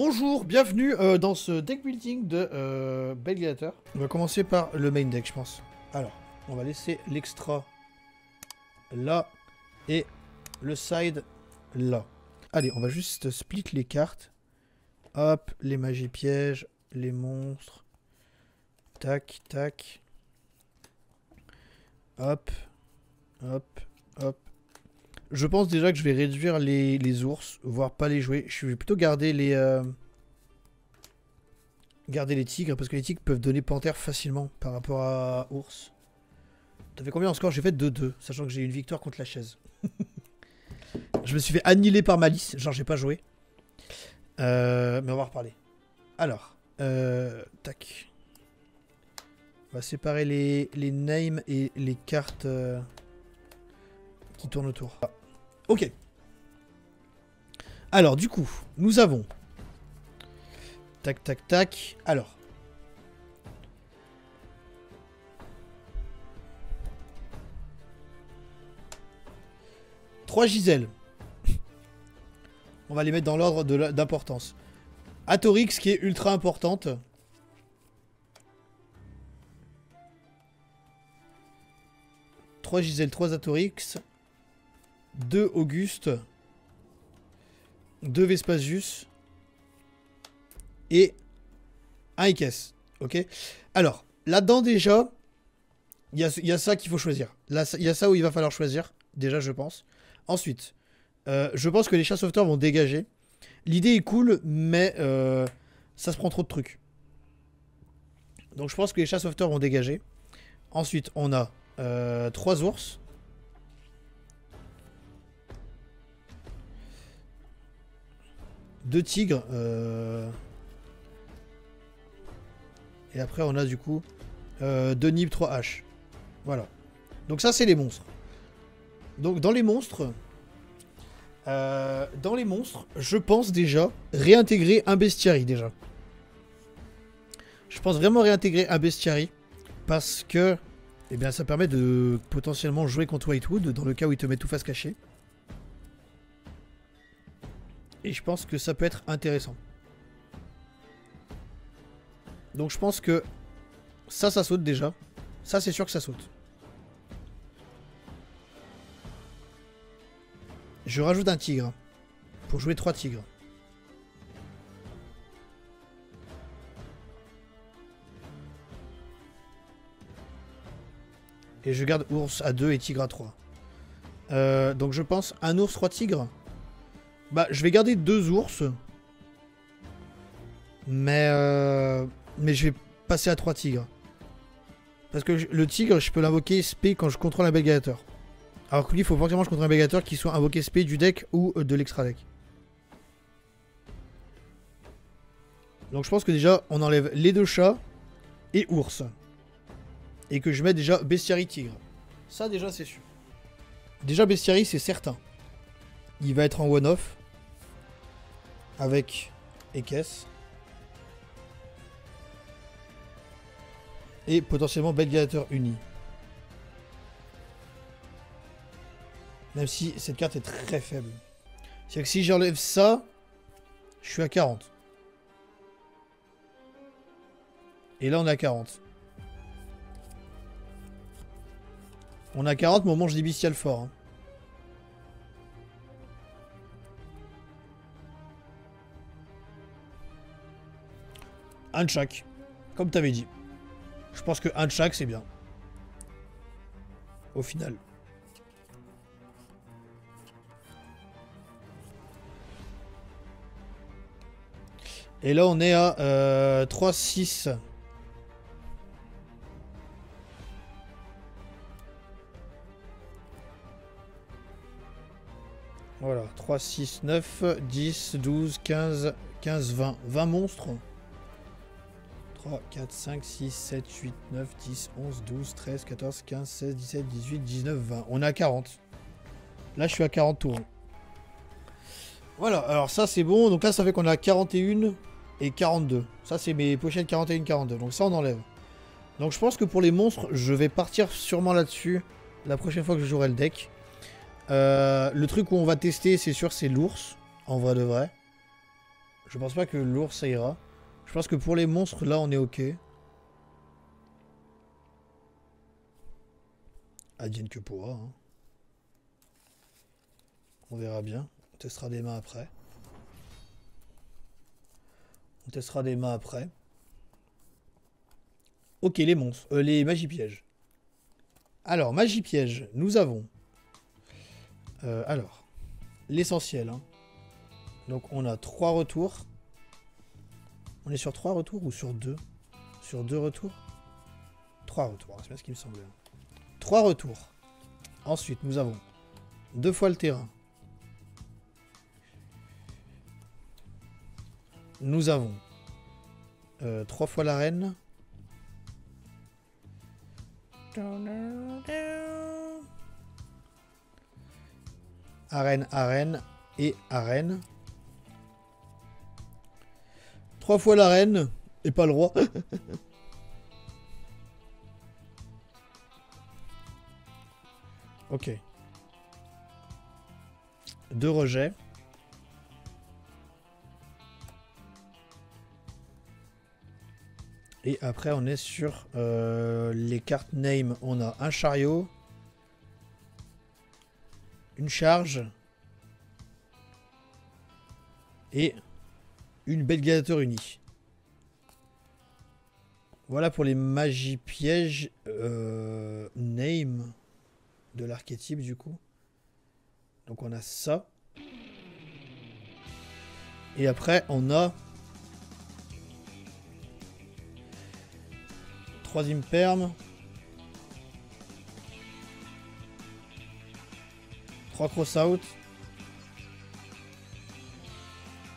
Bonjour, bienvenue dans ce deck building de Belgator. On va commencer par le main deck, je pense. Alors, on va laisser l'extra là et le side là. Allez, on va juste split les cartes. Hop, les magies pièges, les monstres. Tac, tac. Hop, hop, hop. Je pense déjà que je vais réduire les ours, voire pas les jouer. Je vais plutôt garder les tigres, parce que les tigres peuvent donner panthère facilement par rapport à ours. T'as fait combien en score? J'ai fait 2-2, sachant que j'ai eu une victoire contre la chaise. Je me suis fait annihiler par malice, genre j'ai pas joué. Mais on va reparler. Alors, tac. On va séparer les names et les cartes qui tournent autour. Ah. Ok. Alors, du coup, nous avons... Tac, tac, tac. Alors. Trois Giselles. On va les mettre dans l'ordre d'importance. Atorix qui est ultra importante. Trois Giselles, 3 Atorix. 2 Auguste. 2 Vespasius. Et un Ikes. Ok. Alors, là-dedans déjà, il y a ça qu'il faut choisir. Là, il y a ça où il va falloir choisir. Déjà, je pense. Ensuite, je pense que les chats sauveteurs vont dégager. L'idée est cool, mais ça se prend trop de trucs. Donc je pense que les chats sauveteurs vont dégager. Ensuite, on a 3 ours. Deux tigres. Et après, on a du coup 2 nibs, 3 haches. Voilà. Donc ça, c'est les monstres. Donc dans les monstres... je pense déjà réintégrer un bestiary déjà. Je pense vraiment réintégrer un bestiary parce que eh bien, ça permet de potentiellement jouer contre Whitewood dans le cas où il te met tout face caché. Et je pense que ça peut être intéressant. Donc je pense que ça saute déjà. Ça, c'est sûr que ça saute. Je rajoute un tigre. Pour jouer 3 tigres. Et je garde ours à 2 et tigre à 3. Donc je pense un ours, 3 tigres. Bah je vais garder 2 ours. Mais je vais passer à 3 tigres. Parce que le tigre, je peux l'invoquer SP quand je contrôle un Belgator. Alors que lui, il faut forcément que je contrôle un Belgator qui soit invoqué SP du deck ou de l'extra deck. Donc je pense que déjà, on enlève les 2 chats et ours. Et que je mets déjà bestiary tigre. Ça déjà, c'est sûr. Déjà, bestiary, c'est certain. Il va être en one-off. Avec Ekes. Et potentiellement Belgator uni. Même si cette carte est très faible. C'est-à-dire que si j'enlève ça, je suis à 40. Et là, on est à 40. On est à 40, mais on mange des bestiales forts. Hein. Un de chaque. Comme t'avais dit. Je pense que un de chaque, c'est bien. Au final. Et là, on est à 3-6. Voilà, 3, 6, 9, 10, 12, 15, 15, 20. 20 monstres. 3, 4, 5, 6, 7, 8, 9, 10, 11, 12, 13, 14, 15, 16, 17, 18, 19, 20. On est à 40. Là, je suis à 40 tours. Voilà, alors ça, c'est bon. Donc là, ça fait qu'on est à 41 et 42. Ça, c'est mes pochettes 41, 42. Donc ça, on enlève. Donc je pense que pour les monstres, je vais partir sûrement là-dessus la prochaine fois que je jouerai le deck. Le truc où on va tester, c'est sûr, c'est l'ours. En vrai de vrai. Je pense pas que l'ours ça ira. Je pense que pour les monstres, là, on est ok. Advienne que pourra. Hein. On verra bien. On testera des mains après. On testera des mains après. Ok, les monstres. Les magies pièges. Alors, magie piège. Nous avons... alors, l'essentiel. Hein. Donc, on a 3 retours. On est sur 3 retours ou sur 2? Sur 2 retours? 3 retours, c'est bien ce qui me semblait. 3 retours. Ensuite, nous avons 2 fois le terrain. Nous avons 3 fois l'arène. Arène, arène et arène. 3 fois l'arène et pas le roi. Ok. 2 rejets. Et après, on est sur les cartes name. On a un chariot, une charge et une bête gladiateur unie. Voilà pour les magies pièges name de l'archétype du coup. Donc on a ça. Et après, on a 3 impermes, 3 cross-out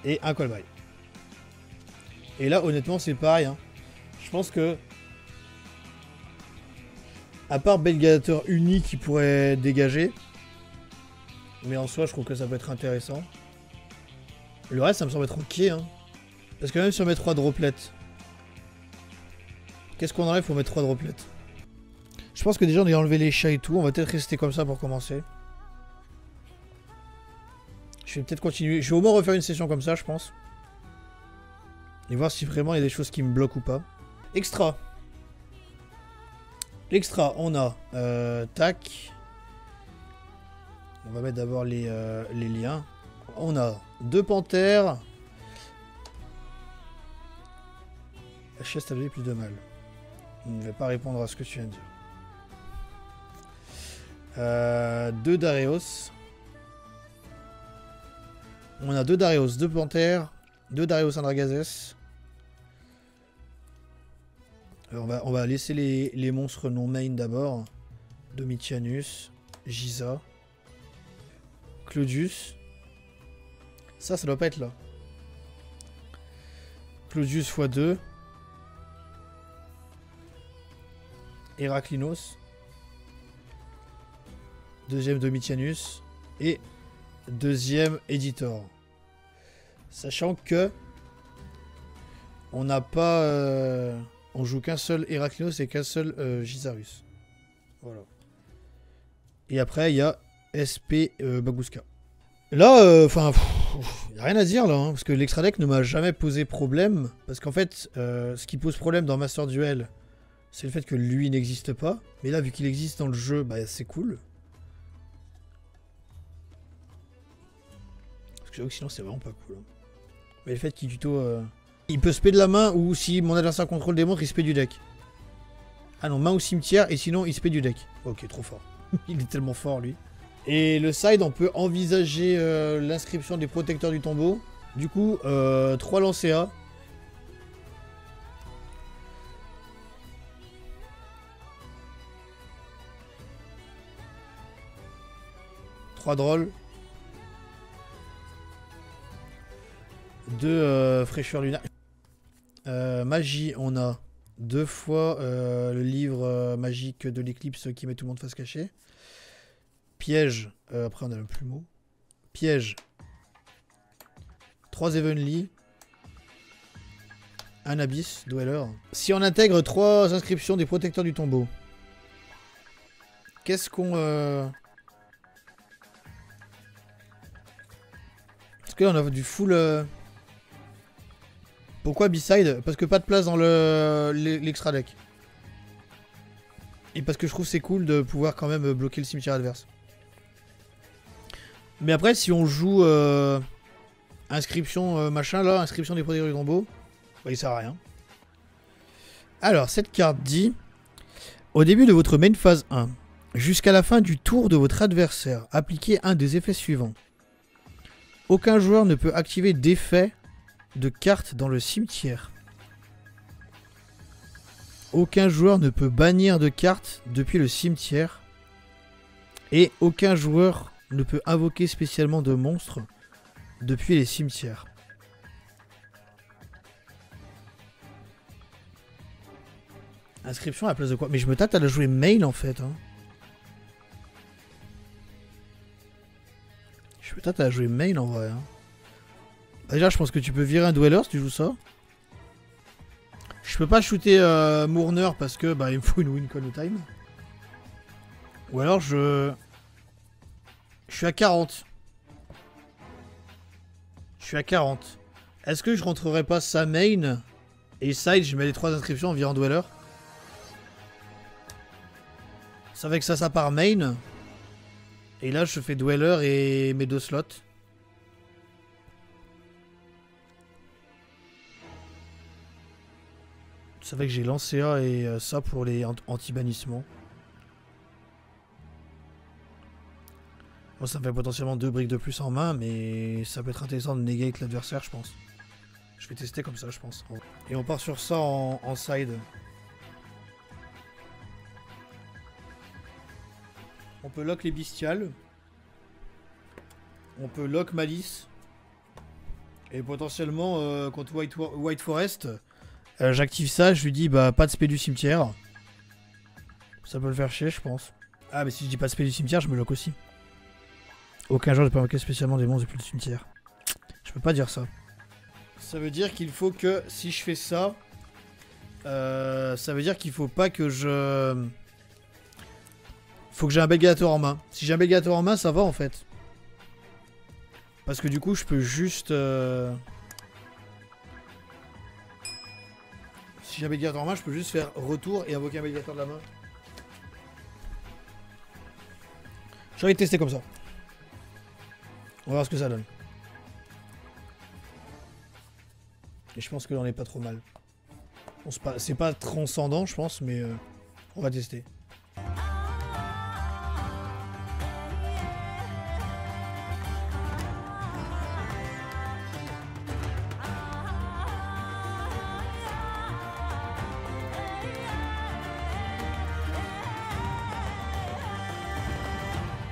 et un call-by. Et là, honnêtement, c'est pareil. Hein. Je pense que, à part Belgadator uni qui pourrait dégager, mais en soi, je trouve que ça peut être intéressant. Le reste, ça me semble être ok. Hein. Parce que même si on met 3 droplets, qu'est-ce qu'on enlève pour mettre 3 droplets? Je pense que déjà on a enlevé les chats et tout. On va peut-être rester comme ça pour commencer. Je vais peut-être continuer. Je vais au moins refaire une session comme ça, je pense. Et voir si vraiment il y a des choses qui me bloquent ou pas. Extra. L'extra, on a tac. On va mettre d'abord les liens. On a 2 panthères. La chaise t'a donné plus de mal. Je ne vais pas répondre à ce que tu viens de dire. 2 Dareos. On a 2 Dareos, 2 panthères, 2 Dareos Andragazes. On va laisser les monstres non main d'abord. Domitianus, Giza, Claudius. Ça doit pas être là. Claudius x2. Héraclinos. Deuxième Domitianus. Et deuxième Editor. Sachant que on n'a pas... on joue qu'un seul Héraclinos et qu'un seul Gisarus. Voilà. Et après, il y a SP Baguska. Là, enfin, il n'y a rien à dire là, hein, parce que l'extra deck ne m'a jamais posé problème. Parce qu'en fait, ce qui pose problème dans Master Duel, c'est le fait que lui n'existe pas. Mais là, vu qu'il existe dans le jeu, bah, c'est cool. Parce que j'avoue que sinon, c'est vraiment pas cool. Hein. Mais le fait qu'il tuto... il peut spé de la main, ou si mon adversaire contrôle des monstres, il spé du deck. Ah non, main ou cimetière, et sinon, il spé du deck. Ok, trop fort. Il est tellement fort, lui. Et le side, on peut envisager l'inscription des protecteurs du tombeau. Du coup, 3 lancéas. Trois drôles. 2 fraîcheurs lunaires. Magie, on a 2 fois le livre magique de l'éclipse qui met tout le monde face cachée. Piège, après on a le plumeau. Piège. 3 Evenly. Un Abyss, Dweller. Si on intègre 3 inscriptions des protecteurs du tombeau, qu'est-ce qu'on... Parce que là on a du full... Pourquoi B-side? Parce que pas de place dans l'extra deck. Et parce que je trouve c'est cool de pouvoir quand même bloquer le cimetière adverse. Mais après, si on joue inscription machin là, inscription des protégés du tombeau, bah il sert à rien. Alors, cette carte dit: au début de votre main phase 1, jusqu'à la fin du tour de votre adversaire, appliquez un des effets suivants. Aucun joueur ne peut activer d'effet de carte dans le cimetière. Aucun joueur ne peut bannir de cartes depuis le cimetière. Et aucun joueur ne peut invoquer spécialement de monstres depuis les cimetières. Inscription à la place de quoi? Mais je me tâte à la jouer main en fait. Hein. Je me tâte à la jouer main en vrai. Hein. Déjà, je pense que tu peux virer un dweller si tu joues ça. Je peux pas shooter Mourner parce que bah, il me faut une win con au time. Ou alors je suis à 40. Je suis à 40. Est-ce que je rentrerai pas sa main et side, je mets les 3 inscriptions en virant dweller? Ça fait que ça part main. Et là je fais dweller et mes 2 slots. Ça fait que j'ai lancé A et ça pour les anti-bannissements. Moi ça me fait potentiellement 2 briques de plus en main, mais ça peut être intéressant de negate l'adversaire je pense. Je vais tester comme ça je pense. Et on part sur ça en side. On peut lock les bestiales. On peut lock malice. Et potentiellement contre White Forest, j'active ça, je lui dis bah pas de spé du cimetière. Ça peut le faire chier je pense. Ah mais si je dis pas de spé du cimetière, je me lock aussi. Aucun joueur ne peut invoquer spécialement des monstres depuis le cimetière. Je peux pas dire ça. Ça veut dire qu'il faut que si je fais ça, ça veut dire qu'il faut pas que je... Faut que j'ai un Belgator en main. Si j'ai un Belgator en main, ça va en fait. Parce que du coup, je peux juste... Si j'ai un Belgator en main, je peux juste faire retour et invoquer un Belgator de la main. J'ai envie de tester comme ça. On va voir ce que ça donne. Et je pense que l'on est pas trop mal. Bon, c'est pas transcendant, je pense, mais on va tester.